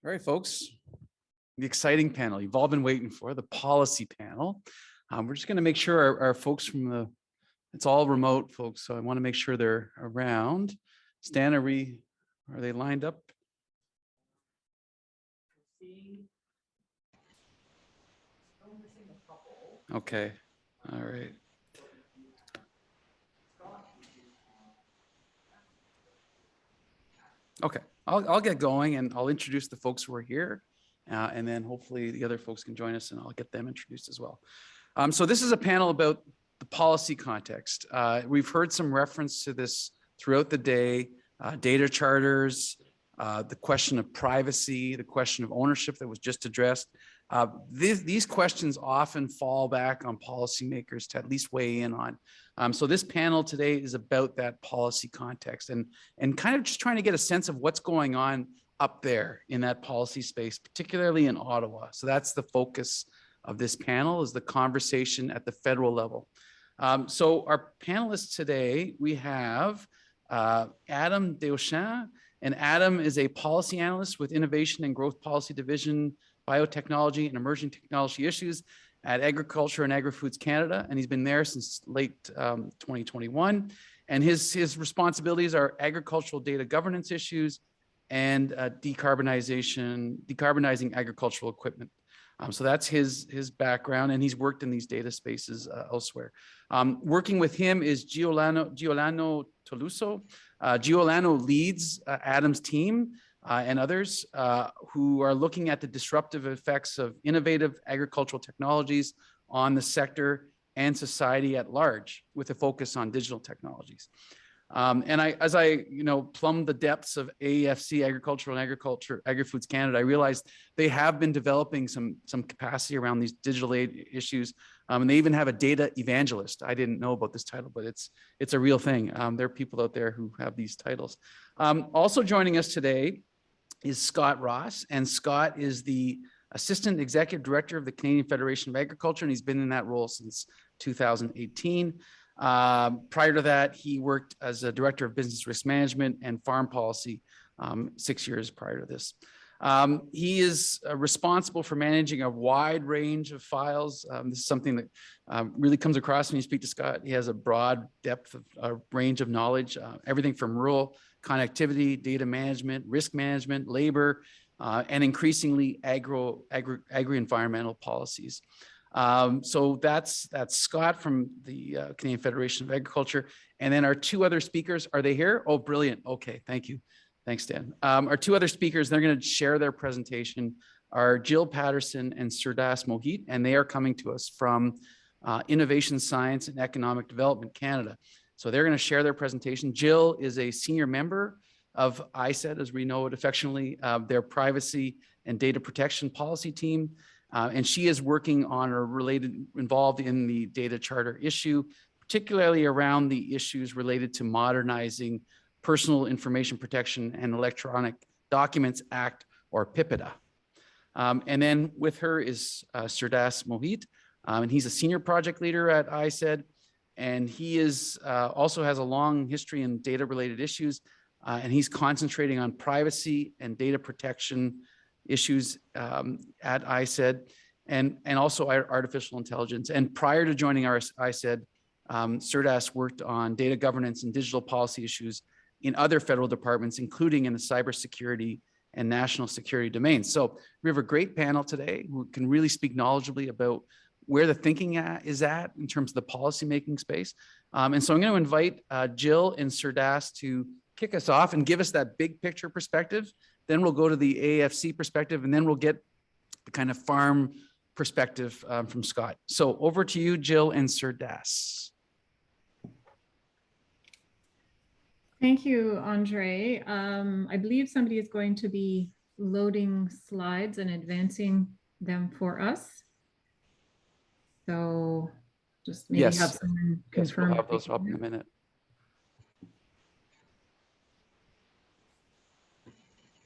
All right, folks, the exciting panel you've all been waiting for, the policy panel. We're just going to make sure our folks from it's all remote, folks, so I want to make sure they're around. Stan, are they lined up? Okay, all right. Okay, I'll get going and I'll introduce the folks who are here, and then hopefully the other folks can join us and I'll get them introduced as well. So this is a panel about the policy context. We've heard some reference to this throughout the day, data charters, the question of privacy, the question of ownership that was just addressed. These questions often fall back on policymakers to at least weigh in on. So this panel today is about that policy context and kind of just trying to get a sense of what's going on up there in that policy space, particularly in Ottawa. So that's the focus of this panel, is the conversation at the federal level. So our panelists today, we have Adam Deschamps, and Adam is a policy analyst with Innovation and Growth Policy Division, Biotechnology and Emerging Technology Issues at Agriculture and Agri-Foods Canada, and he's been there since late 2021. And his responsibilities are agricultural data governance issues and decarbonizing agricultural equipment. So that's his background, and he's worked in these data spaces elsewhere. Working with him is Giuliano Toluso. Giuliano leads Adam's team and others who are looking at the disruptive effects of innovative agricultural technologies on the sector and society at large, with a focus on digital technologies. And as I plumbed the depths of AEFC, Agri-Foods Canada, I realized they have been developing some capacity around these digital aid issues. And they even have a data evangelist. I didn't know about this title, but it's a real thing. There are people out there who have these titles. Also joining us today is Scott Ross, and Scott is the Assistant Executive Director of the Canadian Federation of Agriculture, and he's been in that role since 2018. Prior to that, he worked as a Director of Business Risk Management and Farm Policy 6 years prior to this. He is responsible for managing a wide range of files. This is something that really comes across when you speak to Scott. He has a broad depth of range of knowledge, everything from rural connectivity, data management, risk management, labor, and increasingly agri-environmental policies. So that's Scott from the Canadian Federation of Agriculture. And then our two other speakers, are they here? Oh, brilliant. Okay, thank you. Thanks, Dan. Our two other speakers, they're going to share their presentation, are Jill Patterson and Surdas Mohit, and they are coming to us from Innovation Science and Economic Development Canada. So they're going to share their presentation. Jill is a senior member of ISED, as we know it affectionately, their privacy and data protection policy team. And she is working on or involved in the data charter issue, particularly around the issues related to modernizing Personal Information Protection and Electronic Documents Act, or PIPEDA. And then with her is Surdas Mohit, and he's a senior project leader at ISED, and he is also has a long history in data-related issues, and he's concentrating on privacy and data protection issues at ISED, and also artificial intelligence. And prior to joining ISED, Surdas worked on data governance and digital policy issues in other federal departments, including in the cybersecurity and national security domains. So we have a great panel today who can really speak knowledgeably about where the thinking is at in terms of the policymaking space. And so I'm going to invite Jill and Surdas to kick us off and give us that big picture perspective. Then we'll go to the AFC perspective, and then we'll get the kind of farm perspective from Scott. So over to you, Jill and Surdas. Thank you, Andre. I believe somebody is going to be loading slides and advancing them for us. So just maybe have someone confirm. We'll have those up in a minute.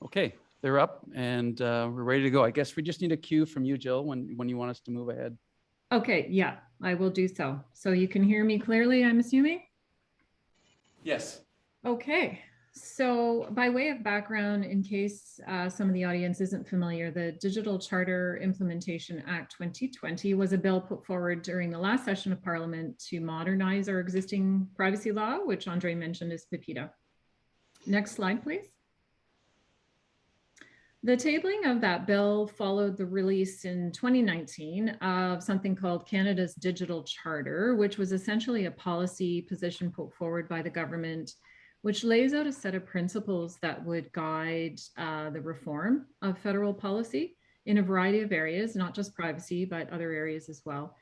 Okay, they're up and we're ready to go. I guess we just need a cue from you, Jill, when you want us to move ahead. Okay, yeah, I will do so. So you can hear me clearly, I'm assuming? Yes. Okay, So by way of background, in case some of the audience isn't familiar, the Digital Charter Implementation Act 2020 was a bill put forward during the last session of Parliament to modernize our existing privacy law, which Andre mentioned is PIPEDA. Next slide, please. The tabling of that bill followed the release in 2019 of something called Canada's Digital Charter, which was essentially a policy position put forward by the government, which lays out a set of principles that would guide the reform of federal policy in a variety of areas, not just privacy, but other areas as well.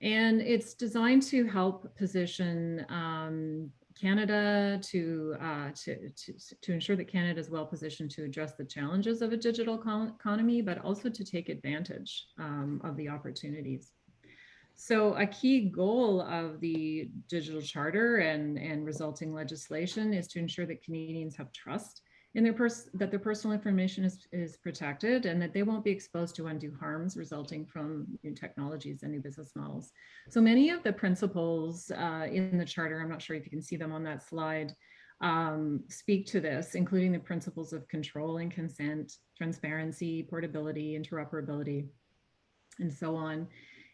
And it's designed to help position Canada to ensure that Canada is well positioned to address the challenges of a digital economy, but also to take advantage of the opportunities. So a key goal of the Digital Charter and resulting legislation is to ensure that Canadians have trust in that their personal information is protected and that they won't be exposed to undue harms resulting from new technologies and new business models. So many of the principles in the Charter, I'm not sure if you can see them on that slide, speak to this, including the principles of control and consent, transparency, portability, interoperability, and so on.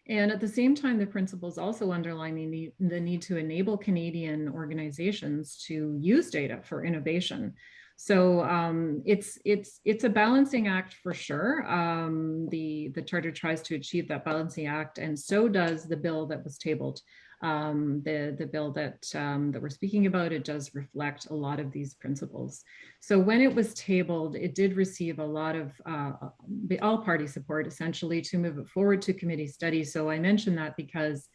And at the same time, the principles also underline the need to enable Canadian organizations to use data for innovation. So it's a balancing act for sure. The Charter tries to achieve that balancing act, and so does the bill that was tabled. The bill that we're speaking about, it does reflect a lot of these principles. So when it was tabled, it did receive a lot of all-party support, essentially, to move it forward to committee study. So I mention that because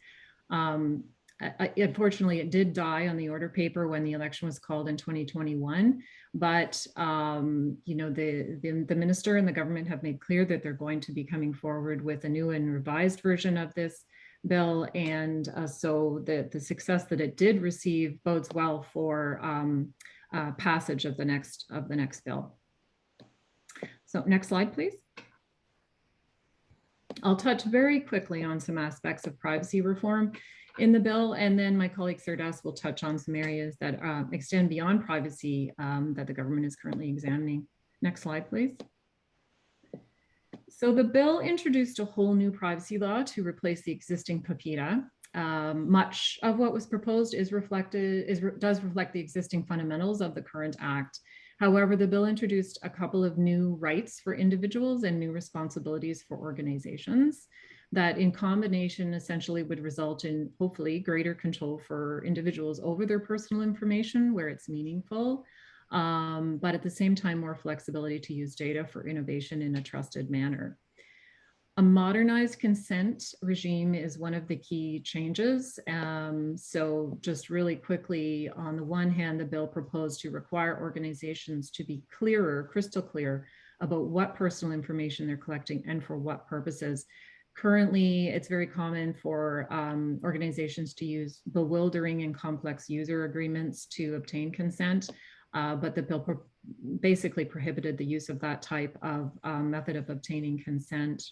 unfortunately, it did die on the order paper when the election was called in 2021. But you know, the minister and the government have made clear that they're going to be coming forward with a new and revised version of this bill, and so the success that it did receive bodes well for passage of the next bill. So next slide, please. I'll touch very quickly on some aspects of privacy reform in the bill, and then my colleague Sardas will touch on some areas that extend beyond privacy that the government is currently examining. Next slide, please. So the bill introduced a whole new privacy law to replace the existing PIPEDA. Much of what was proposed does reflect the existing fundamentals of the current act. However, the bill introduced a couple of new rights for individuals and new responsibilities for organizations that in combination essentially would result in hopefully greater control for individuals over their personal information where it's meaningful, but at the same time, more flexibility to use data for innovation in a trusted manner. A modernized consent regime is one of the key changes. So just really quickly, on the one hand, the bill proposed to require organizations to be clearer, crystal clear about what personal information they're collecting and for what purposes. Currently, it's very common for organizations to use bewildering and complex user agreements to obtain consent, but the bill basically prohibited the use of that type of method of obtaining consent.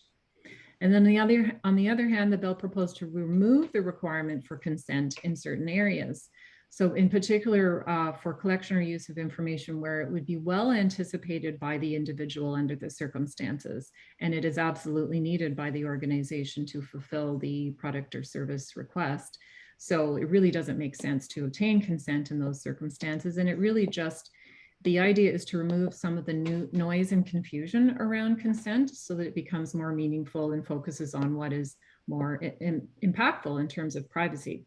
And then on the other hand, the bill proposed to remove the requirement for consent in certain areas. So in particular, for collection or use of information where it would be well anticipated by the individual under the circumstances, and it is absolutely needed by the organization to fulfill the product or service request. So it really doesn't make sense to obtain consent in those circumstances. And it really just, the idea is to remove some of the new noise and confusion around consent so that it becomes more meaningful and focuses on what is more impactful in terms of privacy.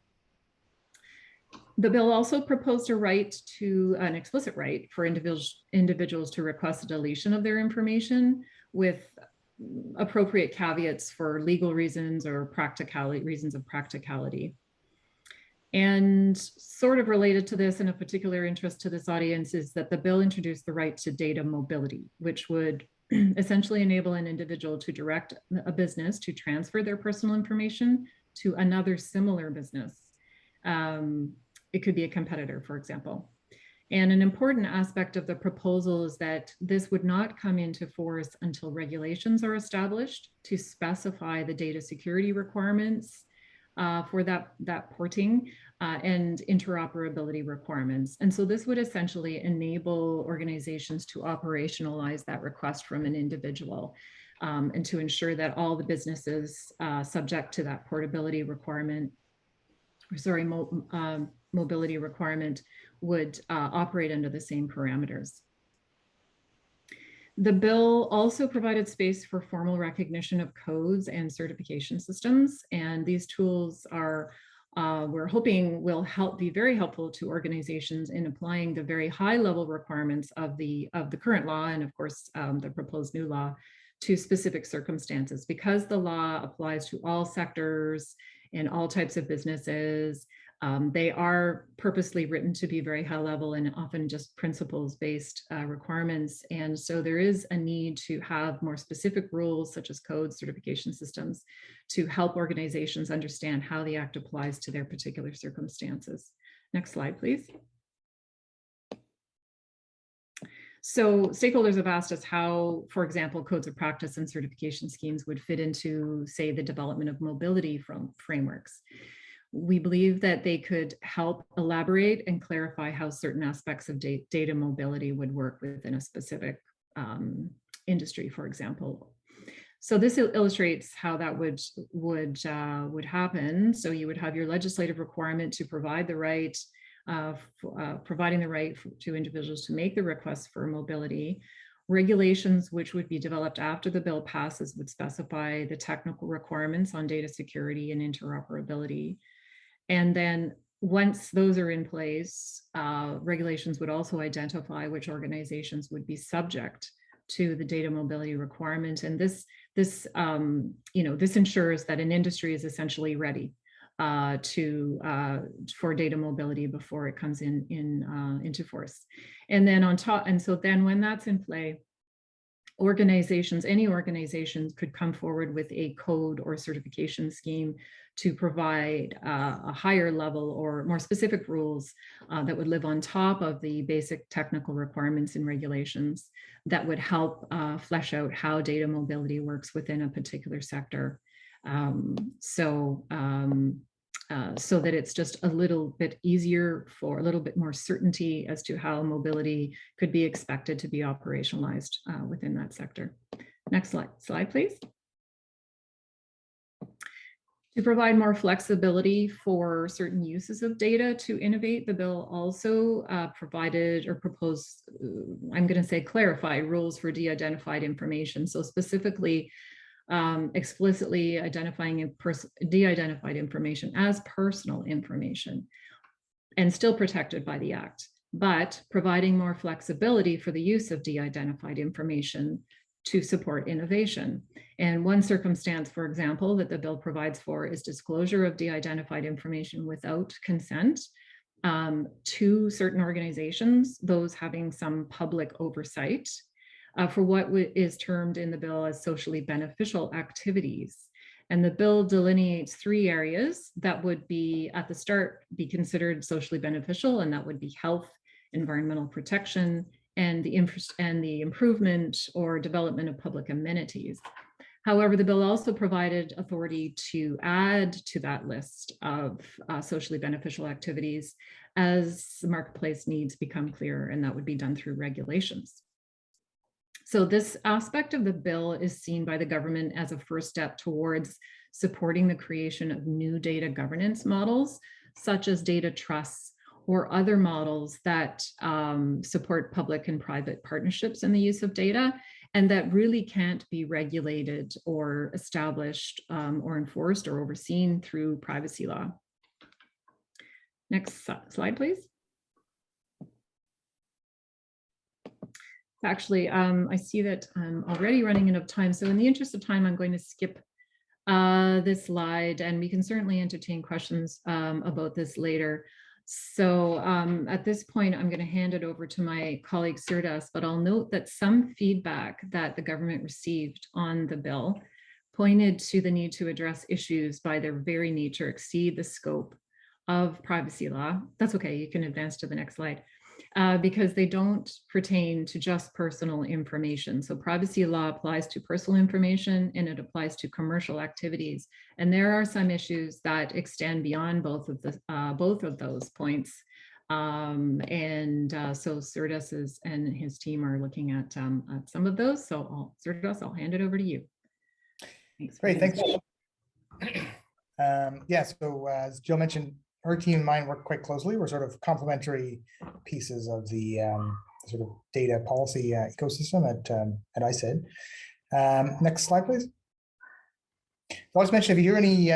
The bill also proposed an explicit right for individuals to request a deletion of their information with appropriate caveats for legal reasons or reasons of practicality. And sort of related to this and of particular interest to this audience is that the bill introduced the right to data mobility, which would essentially enable an individual to direct a business to transfer their personal information to another similar business. It could be a competitor, for example. And an important aspect of the proposal is that this would not come into force until regulations are established to specify the data security requirements for that porting and interoperability requirements. And so this would essentially enable organizations to operationalize that request from an individual and to ensure that all the businesses subject to that portability requirement, mobility requirement would operate under the same parameters. The bill also provided space for formal recognition of codes and certification systems. And these tools are, we're hoping will be very helpful to organizations in applying the very high level requirements of the current law and of course the proposed new law to specific circumstances. Because the law applies to all sectors and all types of businesses, they are purposely written to be very high level and often just principles-based requirements. And so there is a need to have more specific rules such as codes, certification systems to help organizations understand how the act applies to their particular circumstances. Next slide, please. So stakeholders have asked us how, for example, codes of practice and certification schemes would fit into, say, the development of mobility frameworks. We believe that they could help elaborate and clarify how certain aspects of data mobility would work within a specific industry, for example. So this illustrates how that would happen. So you would have your legislative requirement to provide the right, providing the right to individuals to make the request for mobility. Regulations which would be developed after the bill passes would specify the technical requirements on data security and interoperability. And then once those are in place, regulations would also identify which organizations would be subject to the data mobility requirement. And this ensures that an industry is essentially ready for data mobility before it comes into force. And then on top, and so then when that's in play, any organizations could come forward with a code or certification scheme to provide a higher level or more specific rules that would live on top of the basic technical requirements and regulations that would help flesh out how data mobility works within a particular sector. So that it's just a little bit easier for a little bit more certainty as to how mobility could be expected to be operationalized within that sector. Next slide, please. To provide more flexibility for certain uses of data to innovate, the bill also provided or proposed, I'm going to say clarify rules for de-identified information. So specifically, explicitly identifying de-identified information as personal information and still protected by the Act, but providing more flexibility for the use of de-identified information to support innovation. And one circumstance, for example, that the bill provides for is disclosure of de-identified information without consent to certain organizations, those having some public oversight for what is termed in the bill as socially beneficial activities. And the bill delineates 3 areas that would be at the start be considered socially beneficial, and that would be health, environmental protection, and the improvement or development of public amenities. However, the bill also provided authority to add to that list of socially beneficial activities as the marketplace needs become clearer, and that would be done through regulations. So this aspect of the bill is seen by the government as a first step towards supporting the creation of new data governance models, such as data trusts or other models that support public and private partnerships in the use of data, and that really can't be regulated or established or enforced or overseen through privacy law. Next slide, please. Actually, I see that I'm already running out of time. So in the interest of time, I'm going to skip this slide, and we can certainly entertain questions about this later. So at this point, I'm going to hand it over to my colleague Surdas, but I'll note that some feedback that the government received on the bill pointed to the need to address issues by their very nature exceed the scope of privacy law. That's okay, you can advance to the next slide. because they don't pertain to just personal information. So privacy law applies to personal information and it applies to commercial activities. And there are some issues that extend beyond both of those points. So Cerdas and his team are looking at some of those. So Cerdas, I'll hand it over to you. Thanks. Great, thanks. Yeah, so as Jill mentioned, her team and mine work quite closely. We're sort of complementary pieces of the sort of data policy ecosystem at ICED. Next slide, please. So I'll just mention, if you hear any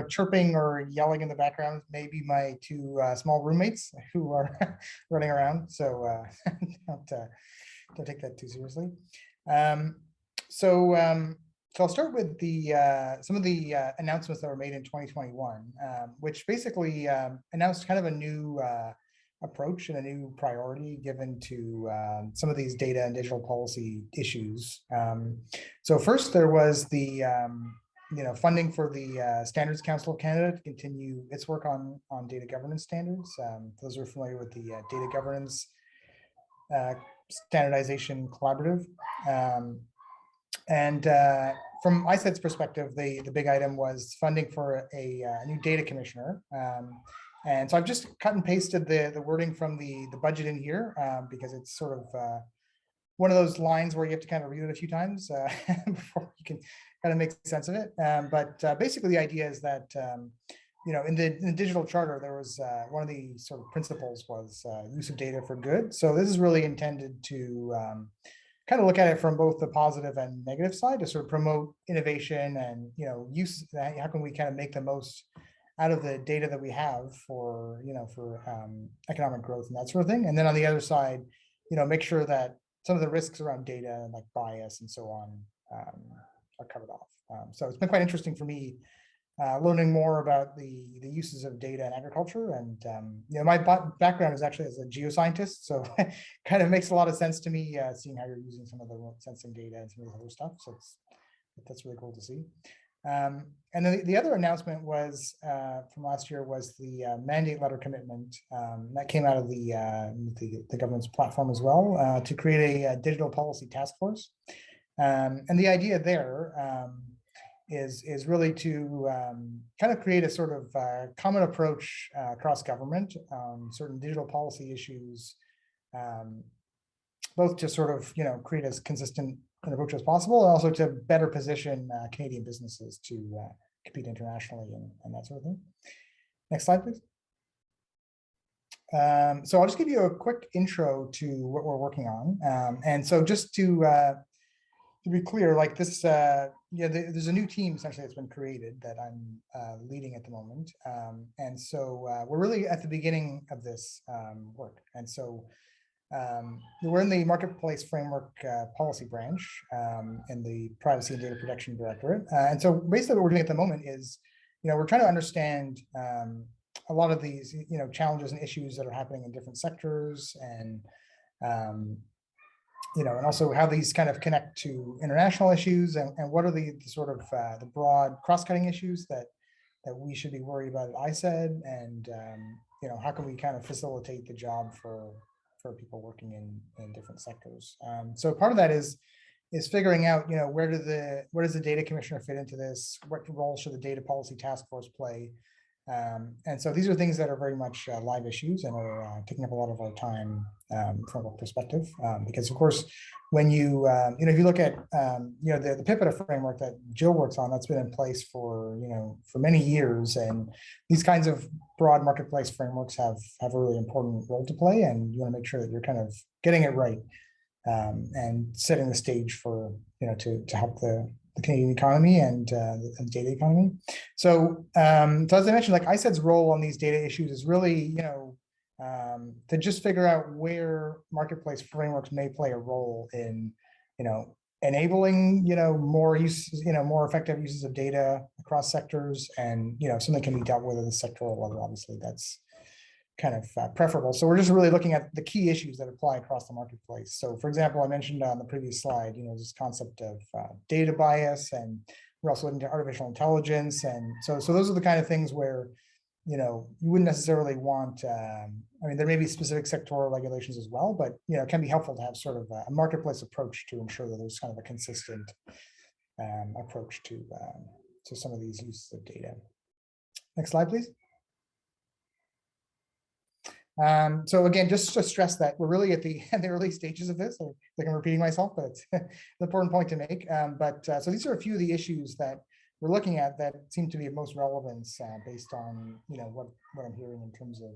chirping or yelling in the background, maybe my two small roommates who are running around. So don't take that too seriously. So I'll start with some of the announcements that were made in 2021, which basically announced kind of a new approach and a new priority given to some of these data and digital policy issues. So first, there was the funding for the Standards Council of Canada to continue its work on data governance standards. Those who are familiar with the Data Governance Standardization Collaborative. From ICED's perspective, the big item was funding for a new data commissioner. And so I've just cut and pasted the wording from the budget in here because it's sort of one of those lines where you have to kind of read it a few times before you can kind of make sense of it. But basically the idea is that, in the digital charter, there was one of the sort of principles was use of data for good. So this is really intended to kind of look at it from both the positive and negative side to sort of promote innovation and, use. How can we kind of make the most out of the data that we have for economic growth and that sort of thing. And then on the other side, make sure that some of the risks around data like bias and so on are covered off. So it's been quite interesting for me learning more about the uses of data in agriculture. And my background is actually as a geoscientist, so it kind of makes a lot of sense to me seeing how you're using some of the remote sensing data and some of the other stuff. So that's really cool to see. And then the other announcement was from last year was the mandate letter commitment that came out of the government's platform as well to create a digital policy task force. And the idea there is really to kind of create a sort of common approach across government on certain digital policy issues, both to sort of create as consistent an approach as possible, and also to better position Canadian businesses to compete internationally and that sort of thing. Next slide, please. So I'll just give you a quick intro to what we're working on, and so just to be clear, like this, there's a new team essentially that's been created that I'm leading at the moment. And so we're really at the beginning of this work. And so we're in the Marketplace Framework Policy Branch in the Privacy and Data Protection Directorate. And so basically what we're doing at the moment is, we're trying to understand a lot of these, challenges and issues that are happening in different sectors, and and also how these kind of connect to international issues, and what are the sort of the broad cross-cutting issues that we should be worried about at ICED, and how can we kind of facilitate the job for people working in different sectors. So part of that is figuring out where does the data commissioner fit into this? What role should the data policy task force play? And so these are things that are very much live issues and are taking up a lot of our time from a perspective. Because of course, when if you look at the PIPEDA framework that Jill works on, that's been in place for for many years, and these kinds of broad marketplace frameworks have a really important role to play, and you want to make sure that you're kind of getting it right and setting the stage for to help the Canadian economy and the data economy. So, so as I mentioned, like ICED's role on these data issues is really, to just figure out where marketplace frameworks may play a role in, enabling, more use, more effective uses of data across sectors, and something can be dealt with at the sectoral level. Obviously, that's kind of preferable. So we're just really looking at the key issues that apply across the marketplace. So for example, I mentioned on the previous slide, this concept of data bias, and we're also looking at artificial intelligence. And so those are the kind of things where, you wouldn't necessarily want, I mean, there may be specific sectoral regulations as well, but, it can be helpful to have sort of a marketplace approach to ensure that there's kind of a consistent approach to some of these uses of data. Next slide, please. So again, just to stress that we're really at the early stages of this. I think I'm repeating myself, but it's an important point to make. So these are a few of the issues that we're looking at that seem to be of most relevance based on what I'm hearing in terms of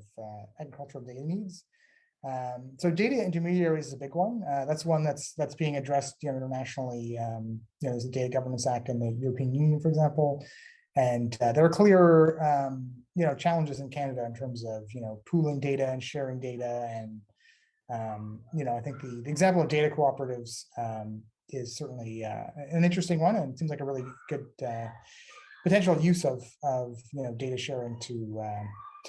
agricultural data needs. So data intermediaries is a big one. That's one that's being addressed internationally. There's the Data Governance Act in the European Union, for example. And there are clear, challenges in Canada in terms of, pooling data and sharing data. And, I think the example of data cooperatives is certainly an interesting one, and it seems like a really good potential use of data sharing to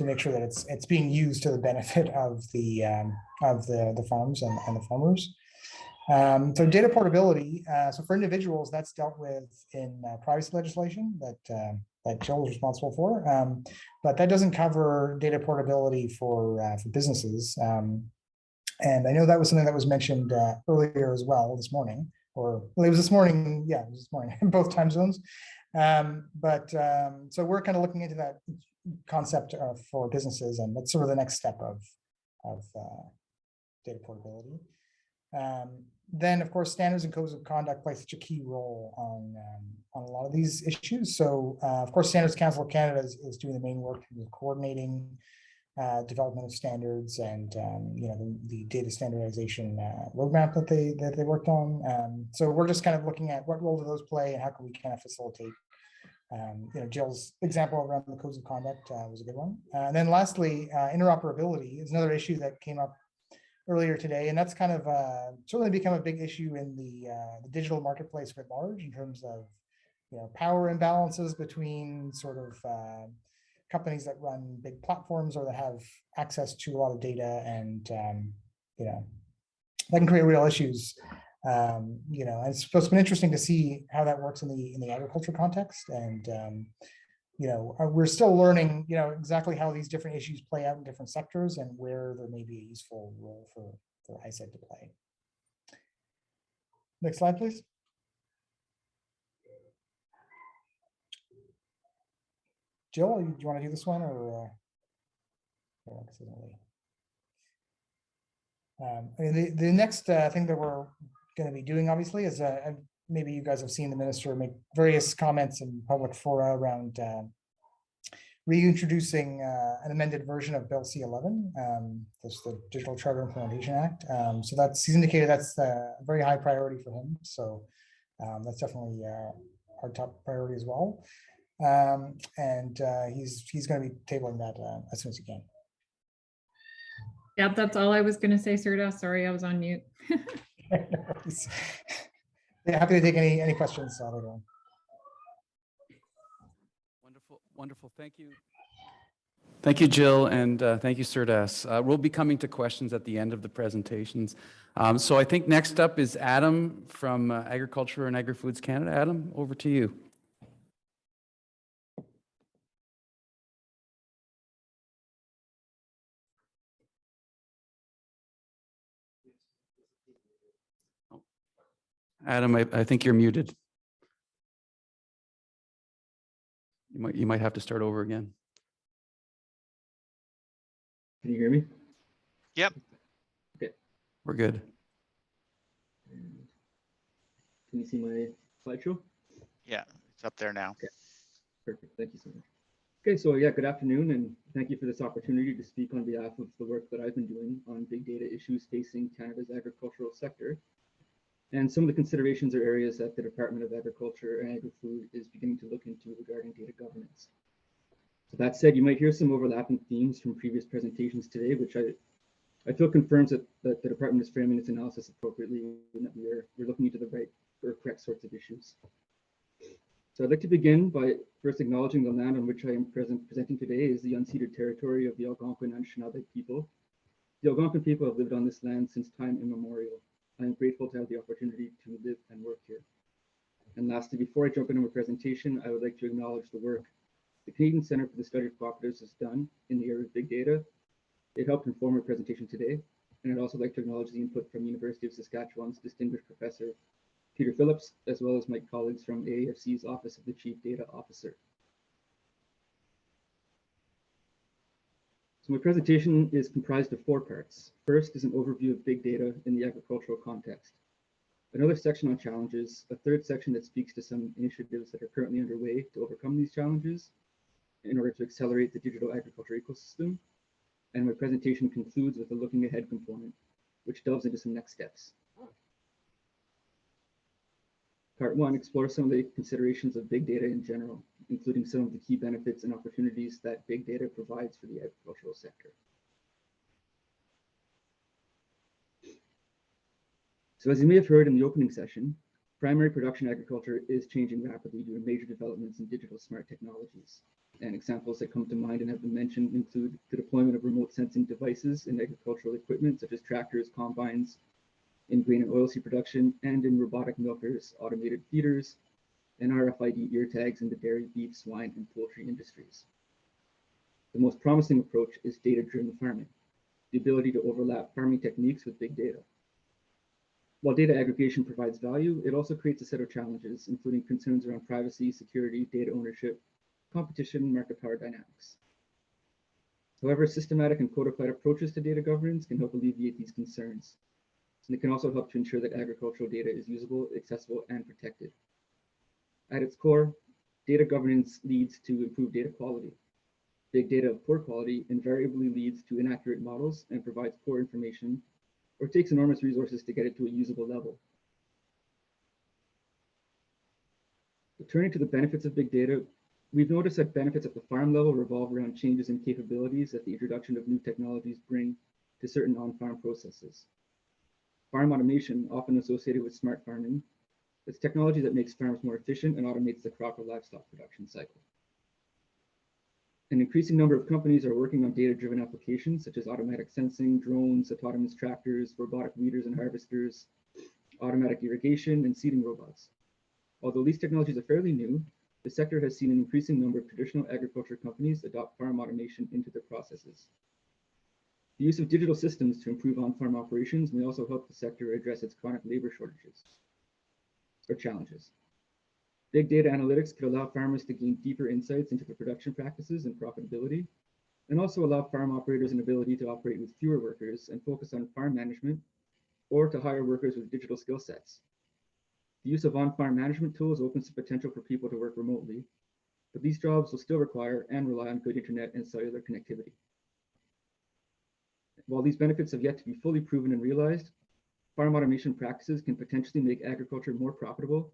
make sure that it's being used to the benefit of the farms and the farmers. So data portability, so for individuals, that's dealt with in privacy legislation that Jill is responsible for, but that doesn't cover data portability for businesses. And I know that was something that was mentioned earlier as well this morning, or well, it was this morning, yeah, it was this morning in both time zones. So we're kind of looking into that concept for businesses, and that's sort of the next step of data portability. Then, of course, standards and codes of conduct play such a key role on a lot of these issues. So, of course, Standards Council of Canada is doing the main work with coordinating development of standards and the data standardization roadmap that they worked on. So we're just kind of looking at what role do those play and how can we kind of facilitate. Jill's example around the codes of conduct was a good one. And then lastly, interoperability is another issue that came up earlier today, and that's kind of certainly become a big issue in the digital marketplace writ large in terms of power imbalances between sort of companies that run big platforms or that have access to a lot of data, and that can create real issues. And it's been interesting to see how that works in the agriculture context, and we're still learning, exactly how these different issues play out in different sectors and where there may be a useful role for ISED to play. Next slide, please. Jill, do you want to do this one, or? The next thing that we're going to be doing, obviously, is maybe you guys have seen the minister make various comments in public fora around reintroducing an amended version of Bill C-11, that's the Digital Charter Implementation Act. So he's indicated that's a very high priority for him. So that's definitely our top priority as well. And he's going to be tabling that as soon as he can. Yep, that's all I was going to say, Serta. Sorry, I was on mute. Yeah, happy to take any questions later on. Wonderful. Thank you. Thank you, Jill, and thank you, Sertas. We'll be coming to questions at the end of the presentations. So I think next up is Adam from Agriculture and Agri-Foods Canada. Adam, over to you. Adam, I think you're muted. You might have to start over again. Can you hear me? Yep. Okay. We're good. Can you see my slideshow? Yeah, it's up there now. Okay. Perfect. Thank you so much. Okay, so yeah, good afternoon, and thank you for this opportunity to speak on behalf of the work that I've been doing on big data issues facing Canada's agricultural sector, and some of the considerations or areas that the Department of Agriculture and Agri-Food is beginning to look into regarding data governance. So that said, you might hear some overlapping themes from previous presentations today, which I feel confirms that the department is framing its analysis appropriately and that we're looking into the right or correct sorts of issues. So I'd like to begin by first acknowledging the land on which I am presenting today is the unceded territory of the Algonquin and Anishinaabe people. The Algonquin people have lived on this land since time immemorial. I am grateful to have the opportunity to live and work here. And lastly, before I jump into my presentation, I would like to acknowledge the work the Canadian Centre for the Study of Cooperatives has done in the area of big data. It helped inform our presentation today, and I'd also like to acknowledge the input from University of Saskatchewan's distinguished professor, Peter Phillips, as well as my colleagues from AAFC's Office of the Chief Data Officer. So my presentation is comprised of 4 parts. First is an overview of big data in the agricultural context. Another section on challenges, a third section that speaks to some initiatives that are currently underway to overcome these challenges in order to accelerate the digital agriculture ecosystem. And my presentation concludes with a looking ahead component, which delves into some next steps. Part 1 explores some of the considerations of big data in general, including some of the key benefits and opportunities that big data provides for the agricultural sector. So as you may have heard in the opening session, primary production agriculture is changing rapidly due to major developments in digital smart technologies. And examples that come to mind and have been mentioned include the deployment of remote sensing devices in agricultural equipment, such as tractors, combines, in grain and oilseed production, and in robotic milkers, automated feeders, and RFID ear tags in the dairy, beef, swine, and poultry industries. The most promising approach is data-driven farming, the ability to overlap farming techniques with big data. While data aggregation provides value, it also creates a set of challenges, including concerns around privacy, security, data ownership, competition, and market power dynamics. However, systematic and codified approaches to data governance can help alleviate these concerns. And it can also help to ensure that agricultural data is usable, accessible, and protected. At its core, data governance leads to improved data quality. Big data of poor quality invariably leads to inaccurate models and provides poor information, or takes enormous resources to get it to a usable level. But turning to the benefits of big data, we've noticed that benefits at the farm level revolve around changes in capabilities that the introduction of new technologies bring to certain on-farm processes. Farm automation, often associated with smart farming, is technology that makes farms more efficient and automates the crop or livestock production cycle. An increasing number of companies are working on data-driven applications such as automatic sensing, drones, autonomous tractors, robotic weeders and harvesters, automatic irrigation, and seeding robots. Although these technologies are fairly new, the sector has seen an increasing number of traditional agriculture companies adopt farm automation into their processes. The use of digital systems to improve on-farm operations may also help the sector address its chronic labor shortages or challenges. Big data analytics could allow farmers to gain deeper insights into their production practices and profitability, and also allow farm operators an ability to operate with fewer workers and focus on farm management, or to hire workers with digital skill sets. The use of on-farm management tools opens the potential for people to work remotely, but these jobs will still require and rely on good internet and cellular connectivity. While these benefits have yet to be fully proven and realized, farm automation practices can potentially make agriculture more profitable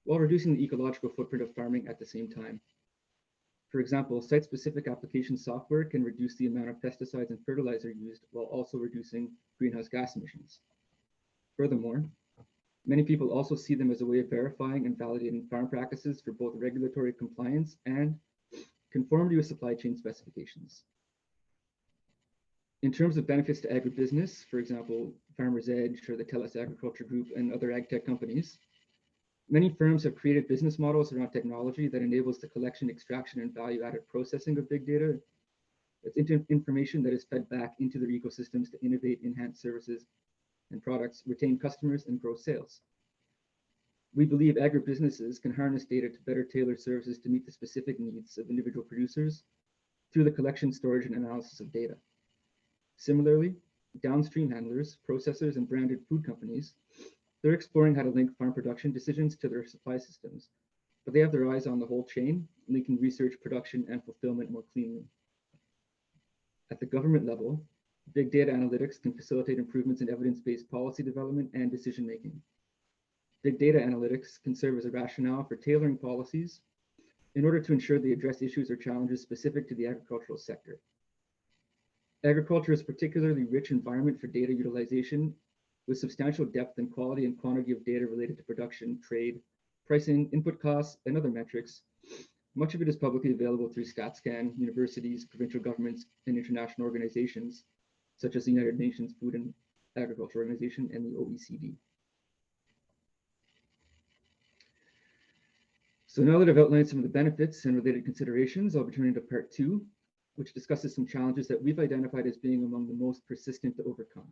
while reducing the ecological footprint of farming at the same time. For example, site-specific application software can reduce the amount of pesticides and fertilizer used while also reducing greenhouse gas emissions. Furthermore, many people also see them as a way of verifying and validating farm practices for both regulatory compliance and conformity with supply chain specifications. In terms of benefits to agribusiness, for example, Farmers Edge or the TELUS Agriculture Group and other ag tech companies, many firms have created business models around technology that enables the collection, extraction, and value-added processing of big data. It's information that is fed back into their ecosystems to innovate, enhance services and products, retain customers, and grow sales. We believe agribusinesses can harness data to better tailor services to meet the specific needs of individual producers through the collection, storage, and analysis of data. Similarly, downstream handlers, processors, and branded food companies, they're exploring how to link farm production decisions to their supply systems, but they have their eyes on the whole chain, linking research, production, and fulfillment more cleanly. At the government level, big data analytics can facilitate improvements in evidence-based policy development and decision-making. Big data analytics can serve as a rationale for tailoring policies in order to ensure they address issues or challenges specific to the agricultural sector. Agriculture is a particularly rich environment for data utilization, with substantial depth and quality and quantity of data related to production, trade, pricing, input costs, and other metrics. Much of it is publicly available through StatsCan, universities, provincial governments, and international organizations, such as the United Nations Food and Agriculture Organization and the OECD. So now that I've outlined some of the benefits and related considerations, I'll be turning to part 2, which discusses some challenges that we've identified as being among the most persistent to overcome.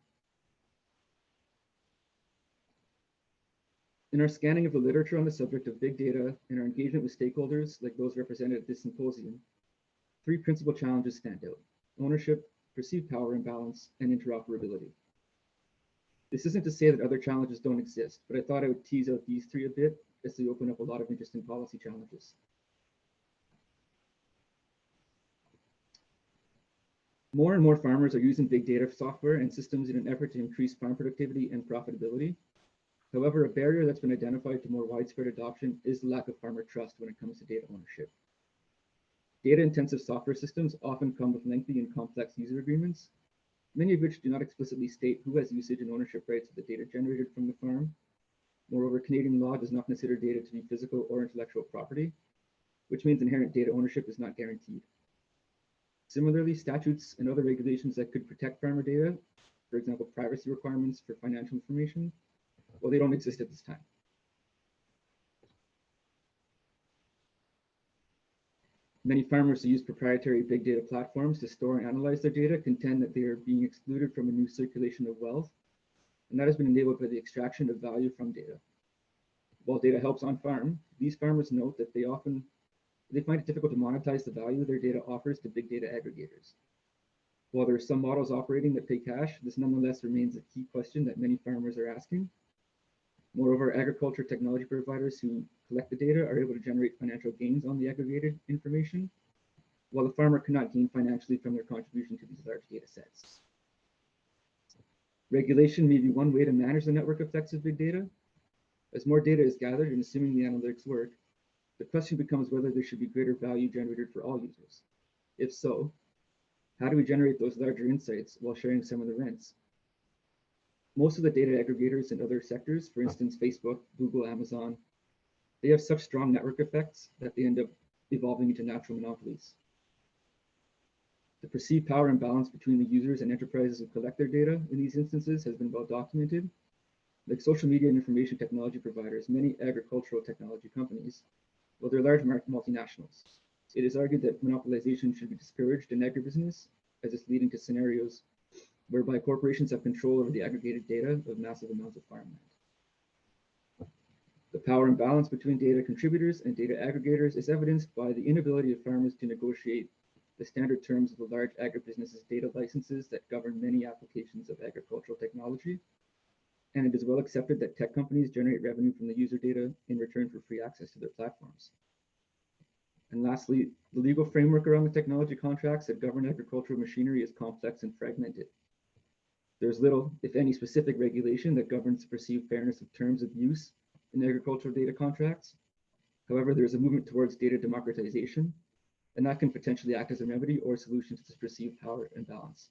In our scanning of the literature on the subject of big data and our engagement with stakeholders like those represented at this symposium, 3 principal challenges stand out: ownership, perceived power imbalance, and interoperability. This isn't to say that other challenges don't exist, but I thought I would tease out these 3 a bit as they open up a lot of interesting policy challenges. More and more farmers are using big data software and systems in an effort to increase farm productivity and profitability. However, a barrier that's been identified to more widespread adoption is the lack of farmer trust when it comes to data ownership. Data-intensive software systems often come with lengthy and complex user agreements, many of which do not explicitly state who has usage and ownership rights of the data generated from the farm. Moreover, Canadian law does not consider data to be physical or intellectual property, which means inherent data ownership is not guaranteed. Similarly, statutes and other regulations that could protect farmer data, for example, privacy requirements for financial information, well, they don't exist at this time. Many farmers who use proprietary big data platforms to store and analyze their data contend that they are being excluded from a new circulation of wealth, and that has been enabled by the extraction of value from data. While data helps on farm, these farmers note that they find it difficult to monetize the value their data offers to big data aggregators. While there are some models operating that pay cash, this nonetheless remains a key question that many farmers are asking. Moreover, agriculture technology providers who collect the data are able to generate financial gains on the aggregated information, while the farmer cannot gain financially from their contribution to these large data sets. Regulation may be one way to manage the network effects of big data. As more data is gathered and assuming the analytics work, the question becomes whether there should be greater value generated for all users. If so, how do we generate those larger insights while sharing some of the rents? Most of the data aggregators in other sectors, for instance, Facebook, Google, Amazon, they have such strong network effects that they end up evolving into natural monopolies. The perceived power imbalance between the users and enterprises who collect their data in these instances has been well documented. Like social media and information technology providers, many agricultural technology companies, well, they're large multinationals. It is argued that monopolization should be discouraged in agribusiness, as it's leading to scenarios whereby corporations have control over the aggregated data of massive amounts of farmland. The power imbalance between data contributors and data aggregators is evidenced by the inability of farmers to negotiate the standard terms of the large agribusinesses data licenses that govern many applications of agricultural technology. And it is well accepted that tech companies generate revenue from the user data in return for free access to their platforms. And lastly, the legal framework around the technology contracts that govern agricultural machinery is complex and fragmented. There's little, if any, specific regulation that governs the perceived fairness of terms of use in agricultural data contracts. However, there's a movement towards data democratization, and that can potentially act as a remedy or solution to this perceived power imbalance.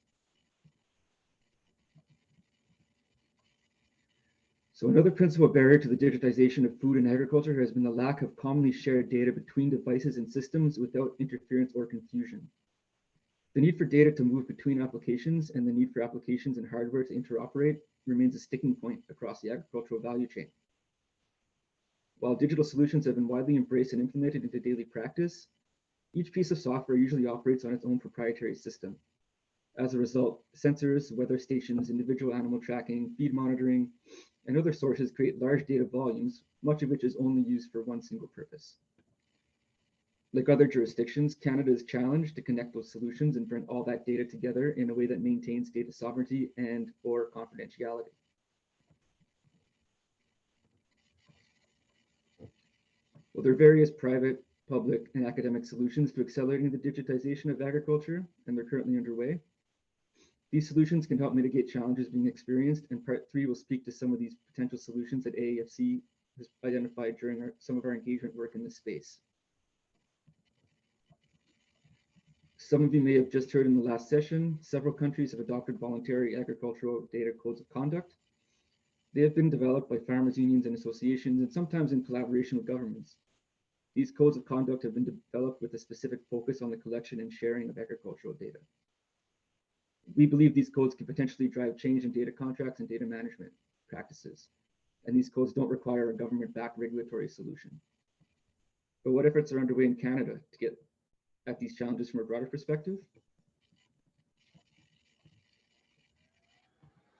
So another principal barrier to the digitization of food and agriculture has been the lack of commonly shared data between devices and systems without interference or confusion. The need for data to move between applications and the need for applications and hardware to interoperate remains a sticking point across the agricultural value chain. While digital solutions have been widely embraced and implemented into daily practice, each piece of software usually operates on its own proprietary system. As a result, sensors, weather stations, individual animal tracking, feed monitoring, and other sources create large data volumes, much of which is only used for one single purpose. Like other jurisdictions, Canada is challenged to connect those solutions and bring all that data together in a way that maintains data sovereignty and/or confidentiality. Well, there are various private, public, and academic solutions to accelerating the digitization of agriculture, and they're currently underway. These solutions can help mitigate challenges being experienced, and part 3 will speak to some of these potential solutions that AAFC has identified during some of our engagement work in this space. Some of you may have just heard in the last session, several countries have adopted voluntary agricultural data codes of conduct. They have been developed by farmers' unions and associations, and sometimes in collaboration with governments. These codes of conduct have been developed with a specific focus on the collection and sharing of agricultural data. We believe these codes can potentially drive change in data contracts and data management practices, and these codes don't require a government-backed regulatory solution. But what efforts are underway in Canada to get at these challenges from a broader perspective?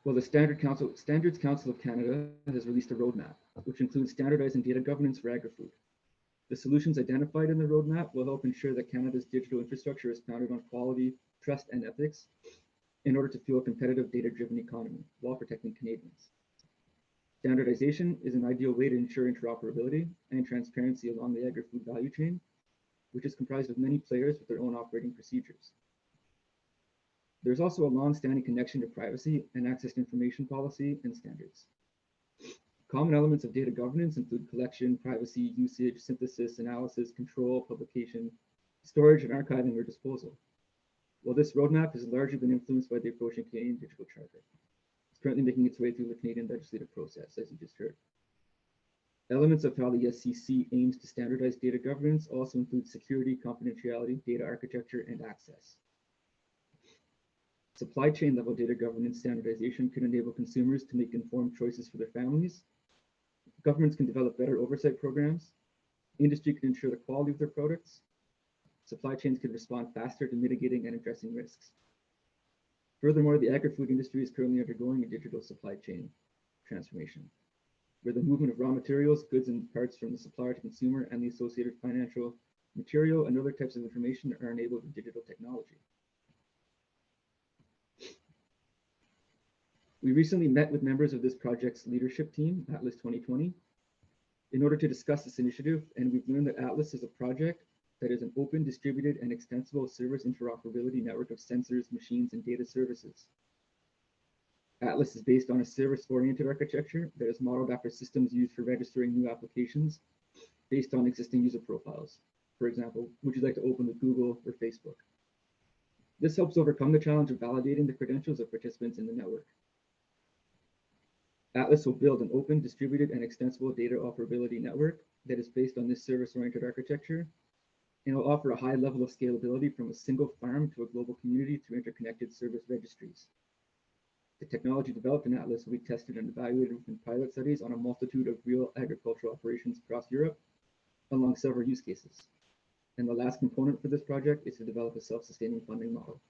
Well, the Standards Council of Canada has released a roadmap, which includes standardizing data governance for Agri-Food. The solutions identified in the roadmap will help ensure that Canada's digital infrastructure is founded on quality, trust, and ethics in order to fuel a competitive data-driven economy while protecting Canadians. Standardization is an ideal way to ensure interoperability and transparency along the agri-food value chain, which is comprised of many players with their own operating procedures. There's also a long-standing connection to privacy and access to information policy and standards. Common elements of data governance include collection, privacy, usage, synthesis, analysis, control, publication, storage, and archiving or disposal. While this roadmap has largely been influenced by the approaching Canadian Digital Charter, it's currently making its way through the Canadian legislative process, as you just heard. Elements of how the SCC aims to standardize data governance also include security, confidentiality, data architecture, and access. Supply chain level data governance standardization can enable consumers to make informed choices for their families. Governments can develop better oversight programs. Industry can ensure the quality of their products. Supply chains can respond faster to mitigating and addressing risks. Furthermore, the agri-food industry is currently undergoing a digital supply chain transformation, where the movement of raw materials, goods, and parts from the supplier to consumer and the associated financial, material, and other types of information are enabled with digital technology. We recently met with members of this project's leadership team, Atlas 2020, in order to discuss this initiative, and we've learned that Atlas is a project that is an open, distributed, and extensible service interoperability network of sensors, machines, and data services. Atlas is based on a service-oriented architecture that is modeled after systems used for registering new applications based on existing user profiles. For example, would you like to open with Google or Facebook? This helps overcome the challenge of validating the credentials of participants in the network. Atlas will build an open, distributed, and extensible data operability network that is based on this service-oriented architecture, and will offer a high level of scalability from a single farm to a global community through interconnected service registries. The technology developed in Atlas will be tested and evaluated in pilot studies on a multitude of real agricultural operations across Europe, along several use cases. And the last component for this project is to develop a self-sustaining funding model.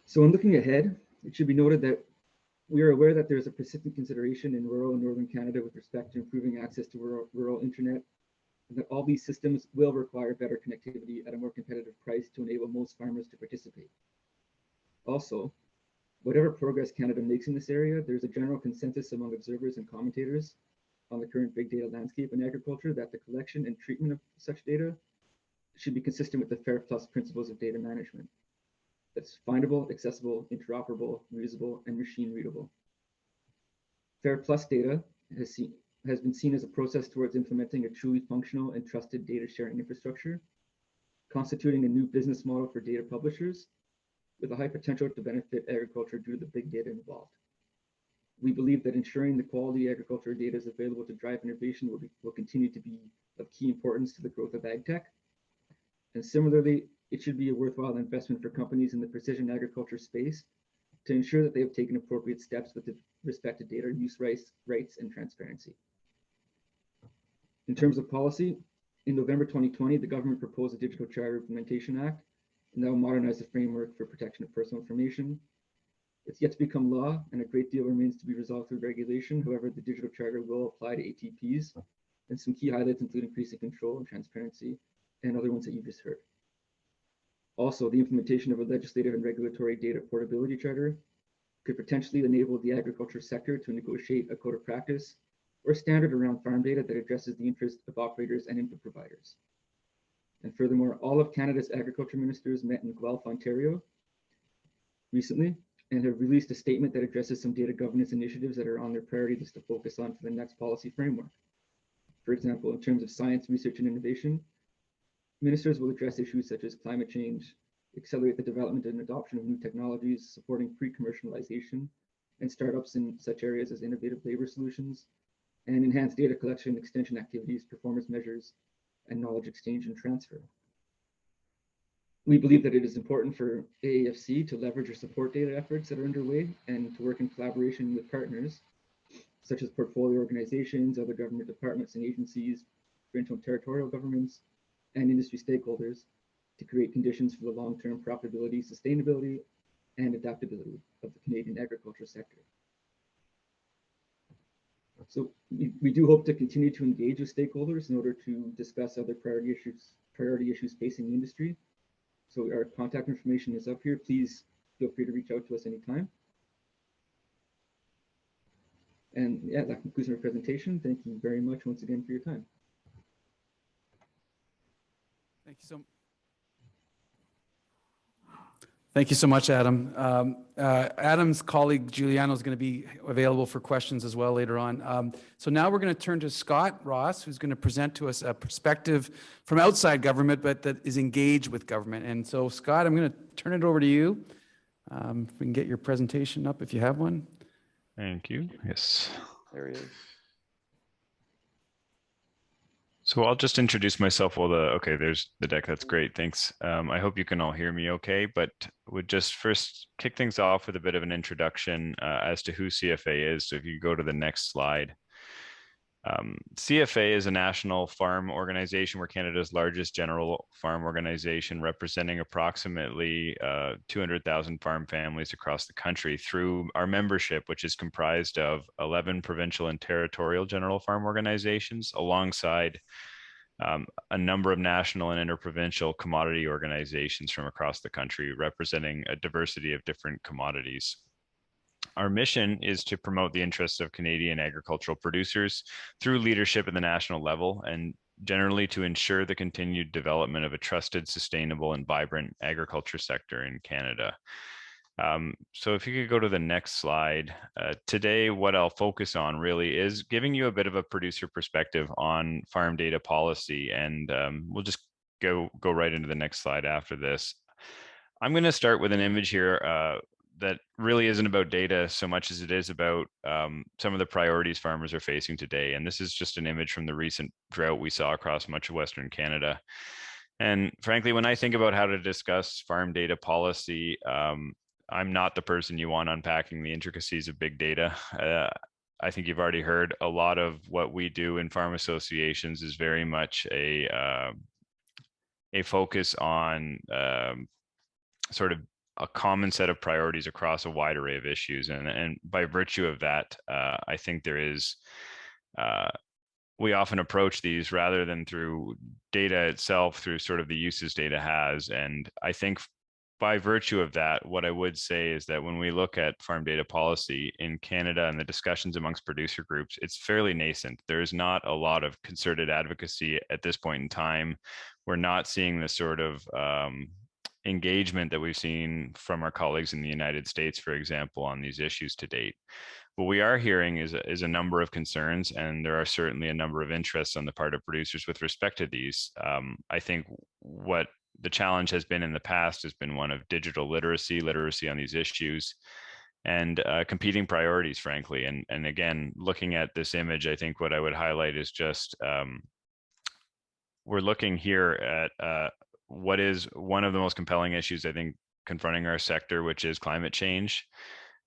So in looking ahead, it should be noted that we are aware that there is a persistent consideration in rural and northern Canada with respect to improving access to rural internet, and that all these systems will require better connectivity at a more competitive price to enable most farmers to participate. Also, whatever progress Canada makes in this area, there's a general consensus among observers and commentators on the current big data landscape in agriculture that the collection and treatment of such data should be consistent with the FAIR Plus principles of data management. That's findable, accessible, interoperable, reusable, and machine readable. FAIR Plus data has been seen as a process towards implementing a truly functional and trusted data sharing infrastructure, constituting a new business model for data publishers with a high potential to benefit agriculture due to the big data involved. We believe that ensuring the quality agriculture data is available to drive innovation will continue to be of key importance to the growth of ag tech. And similarly, it should be a worthwhile investment for companies in the precision agriculture space to ensure that they have taken appropriate steps with respect to data use rights and transparency. In terms of policy, in November 2020, the government proposed a Digital Charter Implementation Act, and that will modernize the framework for protection of personal information. It's yet to become law, and a great deal remains to be resolved through regulation. However, the Digital Charter will apply to ATPs, and some key highlights include increasing control and transparency, and other ones that you just heard. Also, the implementation of a legislative and regulatory data portability charter could potentially enable the agriculture sector to negotiate a code of practice or standard around farm data that addresses the interests of operators and input providers. And furthermore, all of Canada's agriculture ministers met in Guelph, Ontario recently and have released a statement that addresses some data governance initiatives that are on their priority list to focus on for the next policy framework. For example, in terms of science, research, and innovation, ministers will address issues such as climate change, accelerate the development and adoption of new technologies, supporting pre-commercialization and startups in such areas as innovative labor solutions, and enhance data collection, extension activities, performance measures, and knowledge exchange and transfer. We believe that it is important for AAFC to leverage or support data efforts that are underway and to work in collaboration with partners such as portfolio organizations, other government departments and agencies, provincial and territorial governments, and industry stakeholders to create conditions for the long-term profitability, sustainability, and adaptability of the Canadian agriculture sector. So we do hope to continue to engage with stakeholders in order to discuss other priority issues facing the industry. So our contact information is up here. Please feel free to reach out to us anytime. And yeah, that concludes our presentation. Thank you very much once again for your time. Thank you so much, Adam. Adam's colleague Giuliano is going to be available for questions as well later on. So now we're going to turn to Scott Ross, who's going to present to us a perspective from outside government, but that is engaged with government. And so, Scott, I'm going to turn it over to you. If we can get your presentation up, if you have one. Thank you. Yes. There he is. So I'll just introduce myself while okay, there's the deck. That's great. Thanks. I hope you can all hear me okay, but would just first kick things off with a bit of an introduction as to who CFA is. So if you go to the next slide. CFA is a national farm organization. We're Canada's largest general farm organization, representing approximately 200,000 farm families across the country through our membership, which is comprised of 11 provincial and territorial general farm organizations, alongside a number of national and interprovincial commodity organizations from across the country, representing a diversity of different commodities. Our mission is to promote the interests of Canadian agricultural producers through leadership at the national level, and generally to ensure the continued development of a trusted, sustainable, and vibrant agriculture sector in Canada. So if you could go to the next slide. Today, what I'll focus on really is giving you a bit of a producer perspective on farm data policy, and we'll just go right into the next slide after this. I'm going to start with an image here that really isn't about data so much as it is about some of the priorities farmers are facing today. And this is just an image from the recent drought we saw across much of Western Canada. And frankly, when I think about how to discuss farm data policy, I'm not the person you want unpacking the intricacies of big data. I think you've already heard a lot of what we do in farm associations is very much a focus on sort of a common set of priorities across a wide array of issues. And by virtue of that, I think there is, we often approach these rather than through data itself, through sort of the uses data has. And I think by virtue of that, what I would say is that when we look at farm data policy in Canada and the discussions amongst producer groups, it's fairly nascent. There's not a lot of concerted advocacy at this point in time. We're not seeing the sort of engagement that we've seen from our colleagues in the United States, for example, on these issues to date. What we are hearing is a number of concerns, and there are certainly a number of interests on the part of producers with respect to these. I think what the challenge has been in the past has been one of digital literacy on these issues, and competing priorities, frankly. And again, looking at this image, I think what I would highlight is just we're looking here at what is one of the most compelling issues, I think, confronting our sector, which is climate change,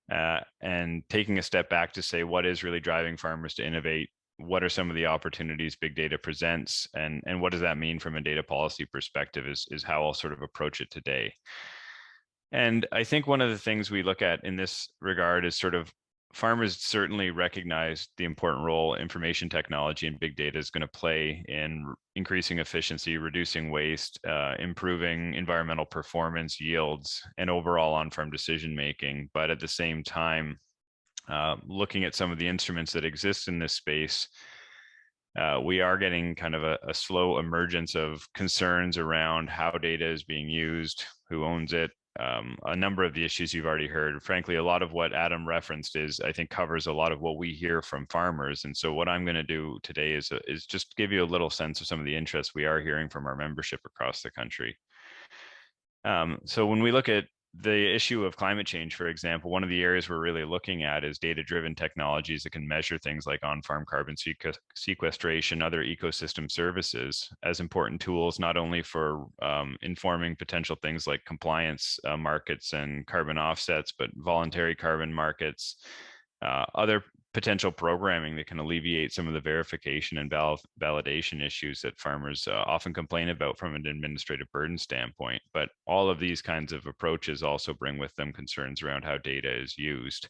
and taking a step back to say what is really driving farmers to innovate, what are some of the opportunities big data presents, and what does that mean from a data policy perspective is how I'll sort of approach it today. And I think one of the things we look at in this regard is sort of farmers certainly recognize the important role information technology and big data is going to play in increasing efficiency, reducing waste, improving environmental performance, yields, and overall on-farm decision making. But at the same time, looking at some of the instruments that exist in this space, we are getting kind of a slow emergence of concerns around how data is being used, who owns it. A number of the issues you've already heard. Frankly, a lot of what Adam referenced I think covers a lot of what we hear from farmers. And so what I'm going to do today is just give you a little sense of some of the interests we are hearing from our membership across the country. So when we look at the issue of climate change, for example, one of the areas we're really looking at is data-driven technologies that can measure things like on-farm carbon sequestration, other ecosystem services as important tools, not only for informing potential things like compliance markets and carbon offsets, but voluntary carbon markets, other potential programming that can alleviate some of the verification and validation issues that farmers often complain about from an administrative burden standpoint. But all of these kinds of approaches also bring with them concerns around how data is used.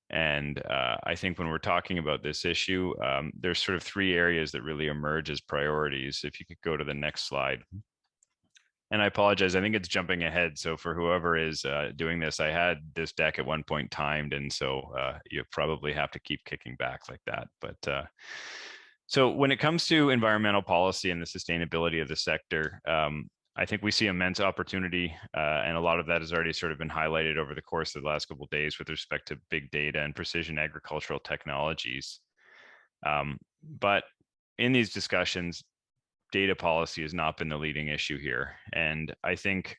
And I think when we're talking about this issue, there's sort of three areas that really emerge as priorities. If you could go to the next slide. And I apologize, I think it's jumping ahead. So for whoever is doing this, I had this deck at one point timed, and so you probably have to keep kicking back like that. But so when it comes to environmental policy and the sustainability of the sector, I think we see immense opportunity, and a lot of that has already sort of been highlighted over the course of the last couple of days with respect to big data and precision agricultural technologies. But in these discussions, data policy has not been the leading issue here. And I think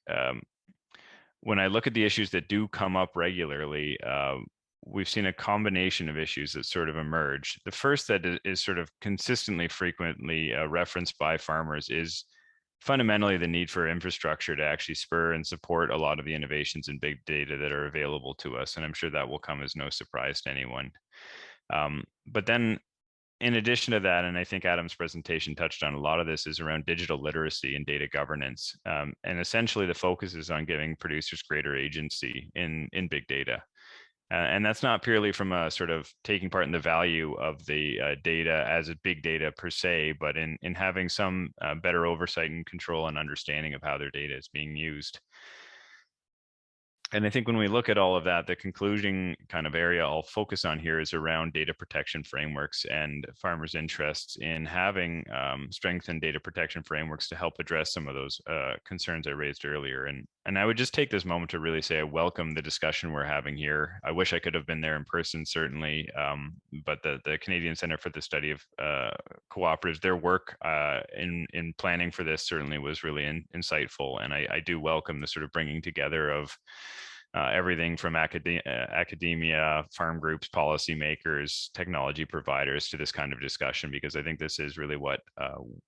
when I look at the issues that do come up regularly, we've seen a combination of issues that sort of emerge. The first that is sort of consistently frequently referenced by farmers is fundamentally the need for infrastructure to actually spur and support a lot of the innovations in big data that are available to us. And I'm sure that will come as no surprise to anyone. But then in addition to that, and I think Adam's presentation touched on a lot of this, is around digital literacy and data governance. And essentially the focus is on giving producers greater agency in big data. And that's not purely from a sort of taking part in the value of the data as a big data per se, but in having some better oversight and control and understanding of how their data is being used. And I think when we look at all of that, the concluding kind of area I'll focus on here is around data protection frameworks and farmers' interests in having strengthened data protection frameworks to help address some of those concerns I raised earlier. And I would just take this moment to really say I welcome the discussion we're having here. I wish I could have been there in person, certainly, but the Canadian Centre for the Study of Cooperatives, their work in planning for this certainly was really insightful. And I do welcome the sort of bringing together of everything from academia, farm groups, policymakers, technology providers to this kind of discussion, because I think this is really what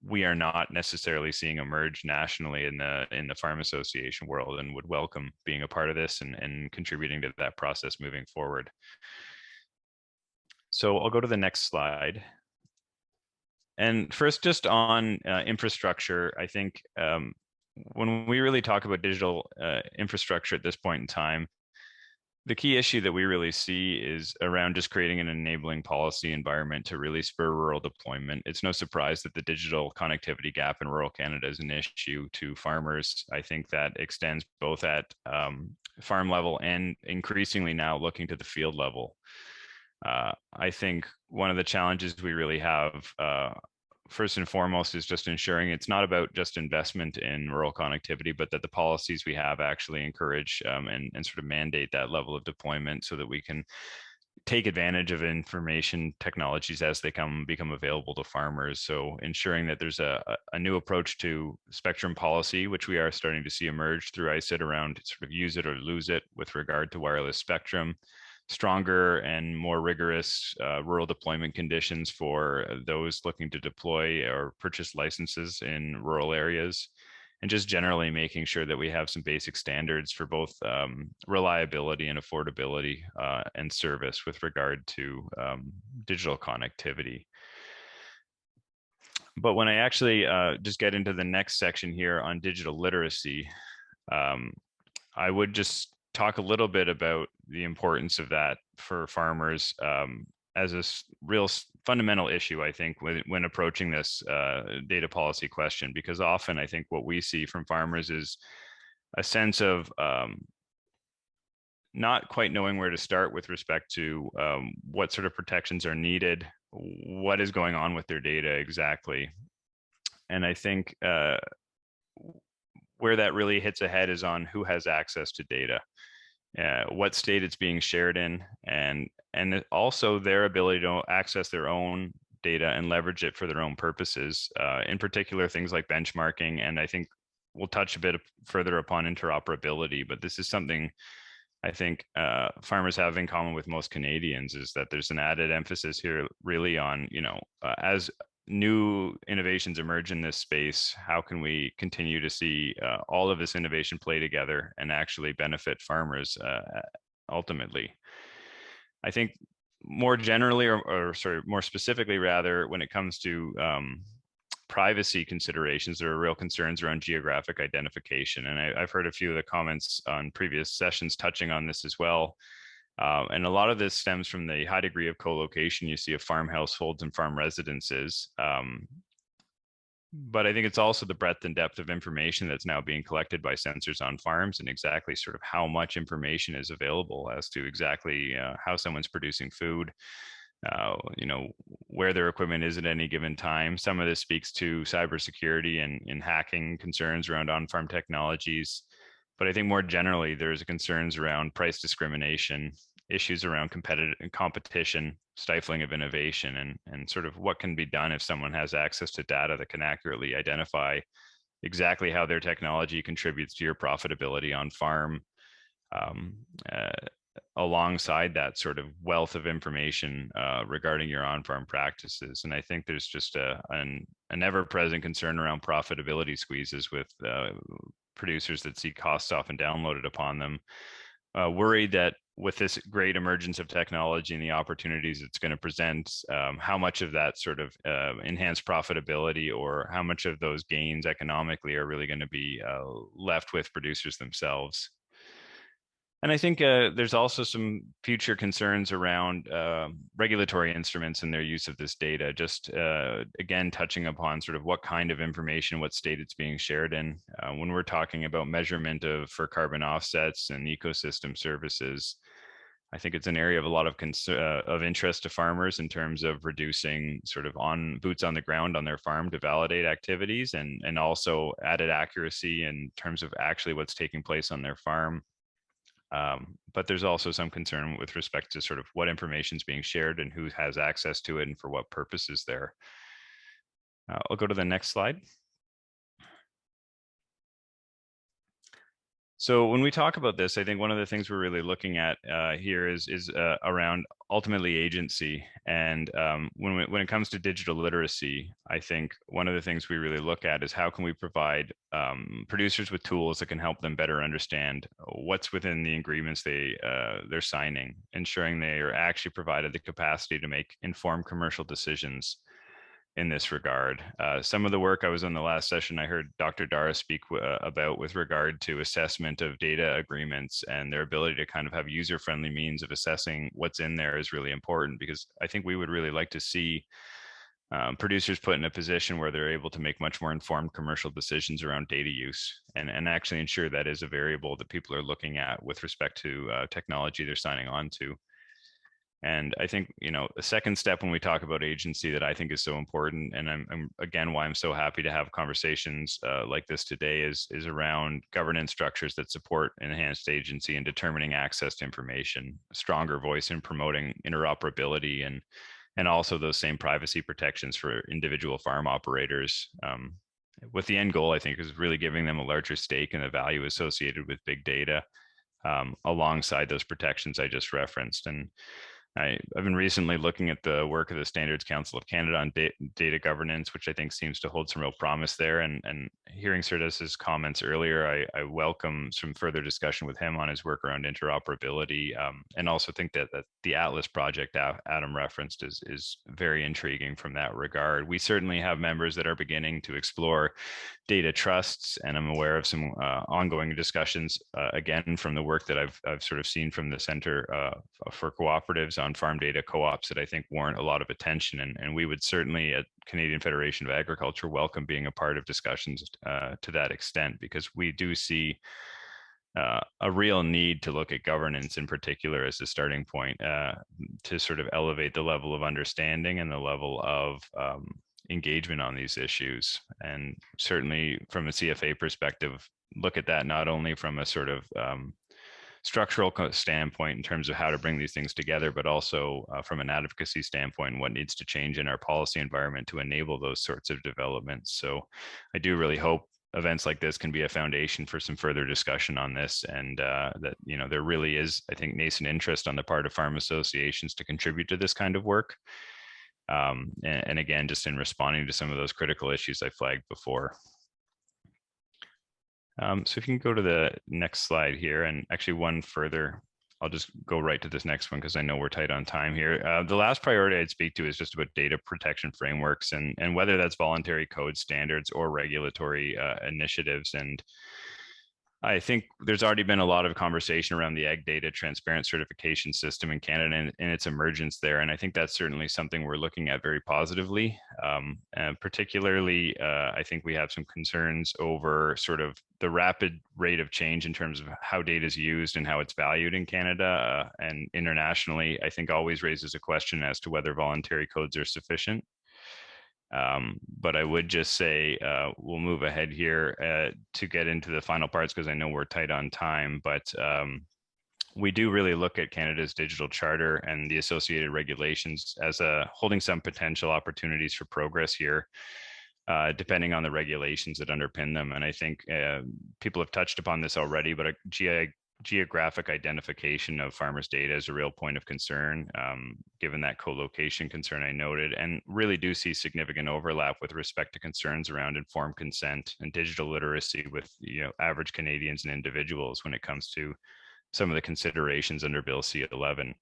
we are not necessarily seeing emerge nationally in the farm association world, and would welcome being a part of this and contributing to that process moving forward. So I'll go to the next slide. And first, just on infrastructure, I think when we really talk about digital infrastructure at this point in time, the key issue that we really see is around just creating an enabling policy environment to really spur rural deployment. It's no surprise that the digital connectivity gap in rural Canada is an issue to farmers. I think that extends both at farm level and increasingly now looking to the field level. I think one of the challenges we really have first and foremost is just ensuring it's not about just investment in rural connectivity, but that the policies we have actually encourage and sort of mandate that level of deployment so that we can take advantage of information technologies as they become available to farmers. So ensuring that there's a new approach to spectrum policy, which we are starting to see emerge through ICIT around sort of use it or lose it with regard to wireless spectrum. Stronger and more rigorous rural deployment conditions for those looking to deploy or purchase licenses in rural areas, and just generally making sure that we have some basic standards for both reliability and affordability and service with regard to digital connectivity. But when I actually just get into the next section here on digital literacy, I would just talk a little bit about the importance of that for farmers as a real fundamental issue, I think, when approaching this data policy question, because often I think what we see from farmers is a sense of not quite knowing where to start with respect to what sort of protections are needed, what is going on with their data exactly. And I think where that really hits ahead is on who has access to data, what state it's being shared in, and also their ability to access their own data and leverage it for their own purposes, in particular things like benchmarking. And I think we'll touch a bit further upon interoperability, but this is something I think farmers have in common with most Canadians, is that there's an added emphasis here really on, as new innovations emerge in this space, how can we continue to see all of this innovation play together and actually benefit farmers ultimately? I think more generally, or sorry, more specifically rather, when it comes to privacy considerations, there are real concerns around geographic identification. And I've heard a few of the comments on previous sessions touching on this as well. And a lot of this stems from the high degree of co-location you see of farm households and farm residences. But I think it's also the breadth and depth of information that's now being collected by sensors on farms, and exactly sort of how much information is available as to exactly how someone's producing food, you know, where their equipment is at any given time. Some of this speaks to cybersecurity and hacking concerns around on-farm technologies. But I think more generally, there's concerns around price discrimination, issues around competition, stifling of innovation, and sort of what can be done if someone has access to data that can accurately identify exactly how their technology contributes to your profitability on farm, alongside that sort of wealth of information regarding your on-farm practices. And I think there's just an ever-present concern around profitability squeezes with producers that see costs often downloaded upon them, worried that with this great emergence of technology and the opportunities it's going to present, how much of that sort of enhanced profitability, or how much of those gains economically are really going to be left with producers themselves. And I think there's also some future concerns around regulatory instruments and their use of this data, just again, touching upon sort of what kind of information, what state it's being shared in. When we're talking about measurement for carbon offsets and ecosystem services, I think it's an area of a lot of interest to farmers in terms of reducing sort of boots on the ground on their farm to validate activities, and also added accuracy in terms of actually what's taking place on their farm. But there's also some concern with respect to sort of what information is being shared and who has access to it and for what purposes there. I'll go to the next slide. So when we talk about this, I think one of the things we're really looking at here is around ultimately agency. And when it comes to digital literacy, I think one of the things we really look at is how can we provide producers with tools that can help them better understand what's within the agreements they're signing, ensuring they are actually provided the capacity to make informed commercial decisions in this regard. Some of the work I was on the last session, I heard Dr. Dara speak about with regard to assessment of data agreements, and their ability to kind of have user-friendly means of assessing what's in there is really important, because I think we would really like to see producers put in a position where they're able to make much more informed commercial decisions around data use, and actually ensure that is a variable that people are looking at with respect to technology they're signing on to. And I think, you know, the second step when we talk about agency that I think is so important, and I'm again, why I'm so happy to have conversations like this today is around governance structures that support enhanced agency and determining access to information, a stronger voice in promoting interoperability, and also those same privacy protections for individual farm operators, with the end goal, I think, is really giving them a larger stake in the value associated with big data, alongside those protections I just referenced. And I've been recently looking at the work of the Standards Council of Canada on data governance, which I think seems to hold some real promise there. And hearing Sirtis's comments earlier, I welcome some further discussion with him on his work around interoperability, and also think that the Atlas project Adam referenced is very intriguing from that regard. We certainly have members that are beginning to explore data trusts, and I'm aware of some ongoing discussions, again, from the work that I've sort of seen from the Center for Cooperatives on farm data co-ops that I think warrant a lot of attention. And we would certainly at Canadian Federation of Agriculture welcome being a part of discussions to that extent, because we do see a real need to look at governance in particular as a starting point to sort of elevate the level of understanding and the level of engagement on these issues. And certainly from a CFA perspective, look at that not only from a sort of structural standpoint in terms of how to bring these things together, but also from an advocacy standpoint, what needs to change in our policy environment to enable those sorts of developments. So I do really hope events like this can be a foundation for some further discussion on this, and that, you know, there really is, I think, nascent interest on the part of farm associations to contribute to this kind of work. And again, just in responding to some of those critical issues I flagged before. So if you can go to the next slide here, and actually one further I'll just go right to this next one because I know we're tight on time here. The last priority I'd speak to is just about data protection frameworks and whether that's voluntary code standards or regulatory initiatives. And I think there's already been a lot of conversation around the Ag Data Transparent Certification System in Canada and its emergence there. And I think that's certainly something we're looking at very positively. And particularly, I think we have some concerns over sort of the rapid rate of change in terms of how data is used and how it's valued in Canada and internationally. I think always raises a question as to whether voluntary codes are sufficient. But I would just say we'll move ahead here to get into the final parts because I know we're tight on time, but we do really look at Canada's digital charter and the associated regulations as holding some potential opportunities for progress here, depending on the regulations that underpin them. And I think people have touched upon this already, but geographic identification of farmers' data is a real point of concern, given that co-location concern I noted, and really do see significant overlap with respect to concerns around informed consent and digital literacy with average Canadians and individuals when it comes to some of the considerations under Bill C-11.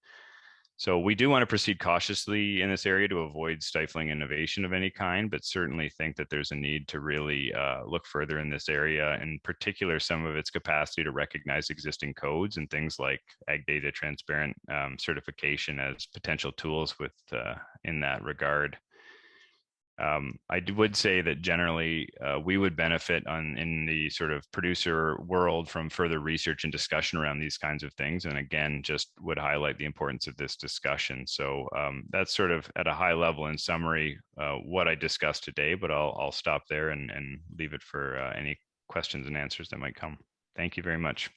So we do want to proceed cautiously in this area to avoid stifling innovation of any kind, but certainly think that there's a need to really look further in this area, in particular, some of its capacity to recognize existing codes and things like Ag Data Transparent certification as potential tools in that regard. I would say that generally we would benefit in the sort of producer world from further research and discussion around these kinds of things. And again, just would highlight the importance of this discussion. So that's sort of at a high level in summary what I discussed today, but I'll stop there and leave it for any questions and answers that might come. Thank you very much.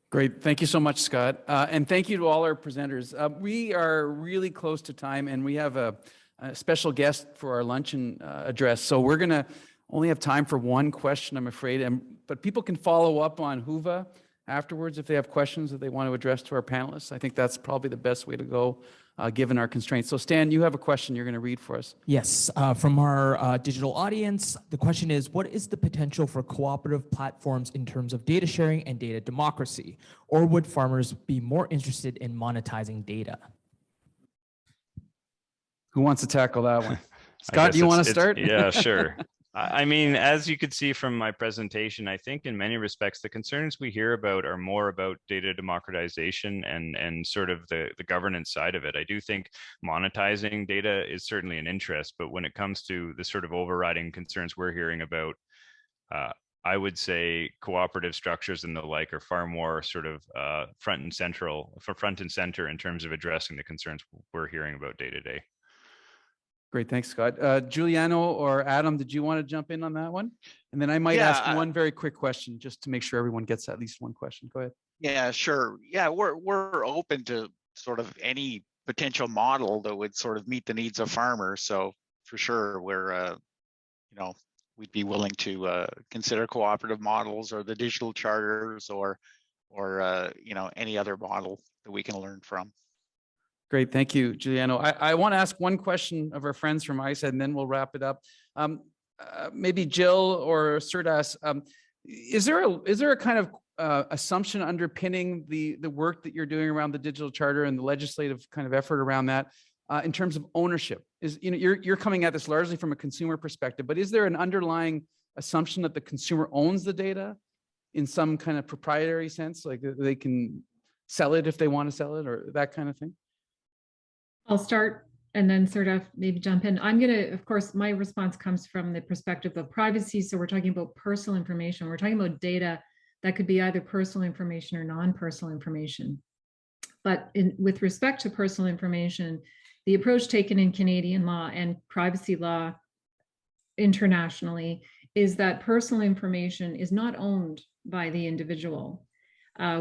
Great. Thank you so much, Scott. And thank you to all our presenters. We are really close to time and we have a special guest for our luncheon address. So we're going to only have time for one question, I'm afraid. But people can follow up on Huva afterwards if they have questions that they want to address to our panelists. I think that's probably the best way to go, given our constraints. So Stan, you have a question you're going to read for us. Yes, from our digital audience, the question is, what is the potential for cooperative platforms in terms of data sharing and data democracy? Or would farmers be more interested in monetizing data? Who wants to tackle that one? Scott, do you want to start? Yeah, sure. I mean, as you could see from my presentation, I think in many respects, the concerns we hear about are more about data democratization and sort of the governance side of it. I do think monetizing data is certainly an interest, but when it comes to the sort of overriding concerns we're hearing about, I would say cooperative structures and the like are far more sort of front and center in terms of addressing the concerns we're hearing about day to day. Great, thanks, Scott. Giuliano or Adam, did you want to jump in on that one? And then I might ask one very quick question just to make sure everyone gets at least one question. Go ahead. Yeah, sure. Yeah, we're open to sort of any potential model that would sort of meet the needs of farmers. So for sure, we're we'd be willing to consider cooperative models or the digital charters or any other model that we can learn from. Great, thank you, Giuliano. I want to ask one question of our friends from ISAD, and then we'll wrap it up. Maybe Jill or Surdas, is there a kind of assumption underpinning the work that you're doing around the digital charter and the legislative kind of effort around that in terms of ownership? You're coming at this largely from a consumer perspective, but is there an underlying assumption that the consumer owns the data in some kind of proprietary sense, like they can sell it if they want to sell it or that kind of thing? I'll start and then sort of maybe jump in. I'm going to, of course, my response comes from the perspective of privacy. So we're talking about personal information. We're talking about data that could be either personal information or non-personal information. But with respect to personal information, the approach taken in Canadian law and privacy law internationally is that personal information is not owned by the individual.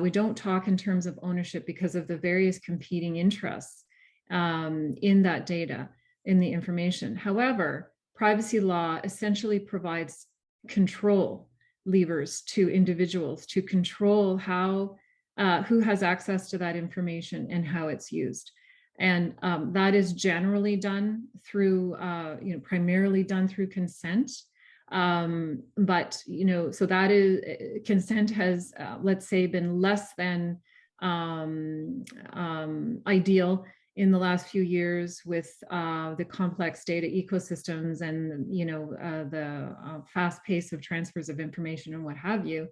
We don't talk in terms of ownership because of the various competing interests in that data, in the information. However, privacy law essentially provides control levers to individuals to control how, who has access to that information and how it's used. And that is generally done through, primarily done through consent. But, so that is, consent has, let's say, been less than ideal in the last few years with the complex data ecosystems and the fast pace of transfers of information and what have you.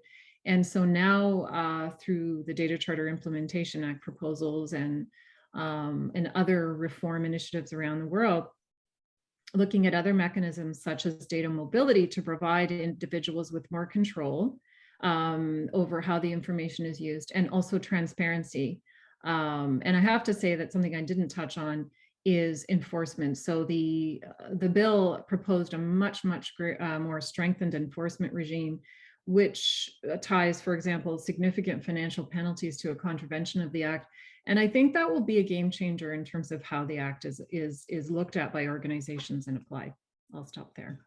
And so now through the Data Charter Implementation Act proposals and other reform initiatives around the world, looking at other mechanisms such as data mobility to provide individuals with more control over how the information is used, and also transparency. And I have to say that something I didn't touch on is enforcement. So the bill proposed a much more strengthened enforcement regime, which ties, for example, significant financial penalties to a contravention of the Act. And I think that will be a game changer in terms of how the Act is looked at by organizations and applied. I'll stop there.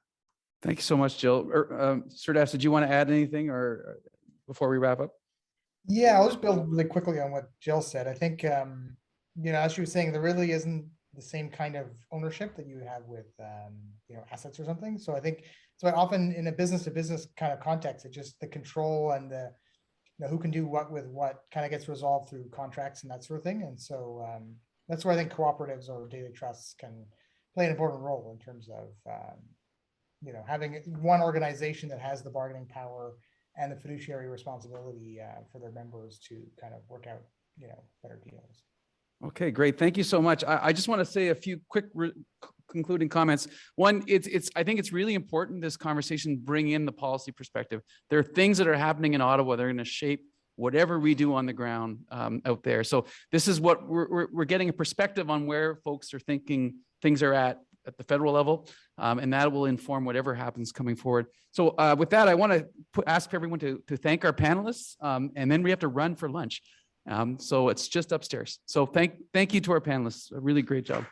Thank you so much, Jill. Sirdas, did you want to add anything or before we wrap up? Yeah, I'll just build really quickly on what Jill said. I think, as she was saying, there really isn't the same kind of ownership that you have with, assets or something. So I think, so often in a business to business kind of context, it's just the control and the, who can do what with what kind of gets resolved through contracts and that sort of thing. And so that's where I think cooperatives or data trusts can play an important role in terms of, having one organization that has the bargaining power and the fiduciary responsibility for their members to kind of work out, better deals. Okay, great. Thank you so much. I just want to say a few quick concluding comments. One, I think it's really important this conversation bring in the policy perspective. There are things that are happening in Ottawa that are going to shape whatever we do on the ground out there. So this is what we're getting a perspective on where folks are thinking things are at the federal level, and that will inform whatever happens coming forward. So with that, I want to ask everyone to thank our panelists, and then we have to run for lunch. So it's just upstairs. So thank you to our panelists. A really great job.